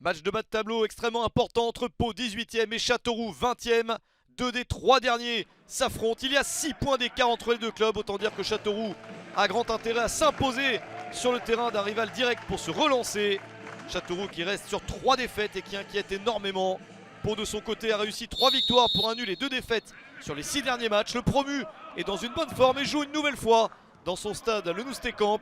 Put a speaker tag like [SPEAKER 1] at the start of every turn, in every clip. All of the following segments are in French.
[SPEAKER 1] Match de bas de tableau extrêmement important entre Pau 18e et Châteauroux 20e. Deux des trois derniers s'affrontent. Il y a 6 points d'écart entre les deux clubs. Autant dire que Châteauroux a grand intérêt à s'imposer sur le terrain d'un rival direct pour se relancer. Châteauroux qui reste sur 3 défaites et qui inquiète énormément. Pau de son côté a réussi 3 victoires pour un nul et 2 défaites sur les 6 derniers matchs. Le promu est dans une bonne forme et joue une nouvelle fois dans son stade le Noustécamp.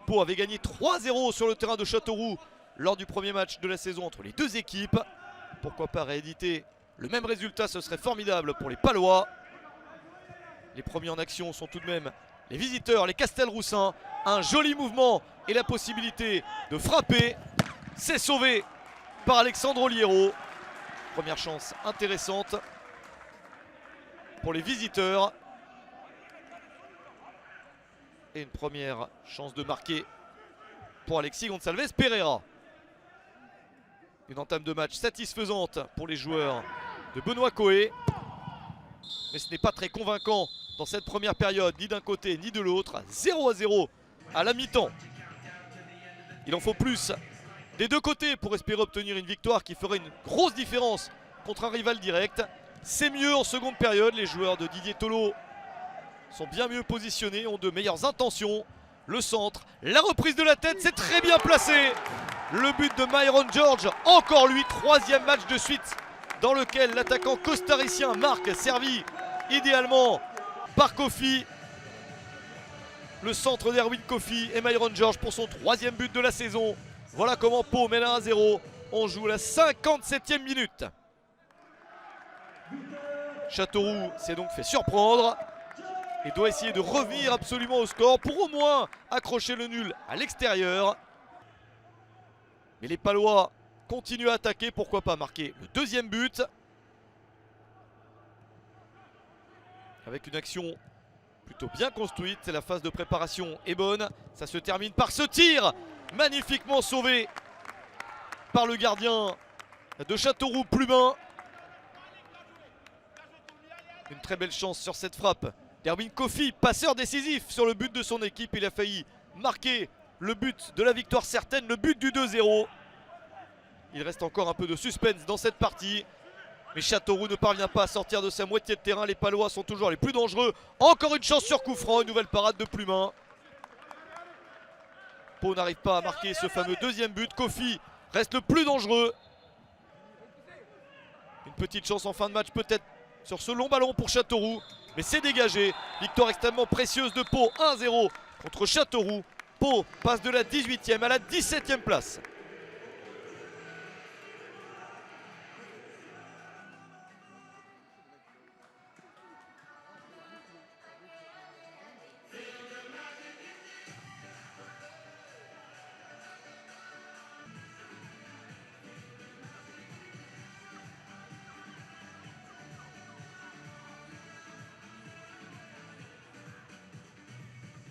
[SPEAKER 1] Pau avait gagné 3-0 sur le terrain de Châteauroux lors du premier match de la saison entre les deux équipes. Pourquoi pas rééditer le même résultat, ce serait formidable pour les Palois. Les premiers en action sont tout de même les visiteurs, les Castelroussins. Un joli mouvement et la possibilité de frapper. C'est sauvé par Alexandre Oliero. Première chance intéressante pour les visiteurs. Et une première chance de marquer pour Alexis Gonçalves Pereira. Une entame de match satisfaisante pour les joueurs de Benoît Coé. Mais ce n'est pas très convaincant dans cette première période, ni d'un côté ni de l'autre. 0-0 à la mi-temps. Il en faut plus des deux côtés pour espérer obtenir une victoire qui ferait une grosse différence contre un rival direct. C'est mieux en seconde période. Les joueurs de Didier Tolo sont bien mieux positionnés, ont de meilleures intentions. Le centre, la reprise de la tête, c'est très bien placé. Le but de Myron George, encore lui, 3e match de suite dans lequel l'attaquant costaricien marque, servi idéalement par Kofi. Le centre d'Erwin Kofi et Myron George pour son 3e but de la saison. Voilà comment Pau mène à 1-0. On joue la 57e minute. Châteauroux s'est donc fait surprendre et doit essayer de revenir absolument au score pour au moins accrocher le nul à l'extérieur. Mais les Palois continuent à attaquer, pourquoi pas marquer le 2e but. Avec une action plutôt bien construite, la phase de préparation est bonne. Ça se termine par ce tir, magnifiquement sauvé par le gardien de Châteauroux, Plumin. Une très belle chance sur cette frappe d'Erwin Kofi, passeur décisif sur le but de son équipe. Il a failli marquer le but de la victoire certaine, le but du 2-0. Il reste encore un peu de suspense dans cette partie. Mais Châteauroux ne parvient pas à sortir de sa moitié de terrain. Les Palois sont toujours les plus dangereux. Encore une chance sur coup franc, une nouvelle parade de Plumin. Pau n'arrive pas à marquer ce fameux 2e but. Kofi reste le plus dangereux. Une petite chance en fin de match peut-être sur ce long ballon pour Châteauroux. Mais c'est dégagé. Victoire extrêmement précieuse de Pau, 1-0 contre Châteauroux. Pau passe de la 18e à la 17e place.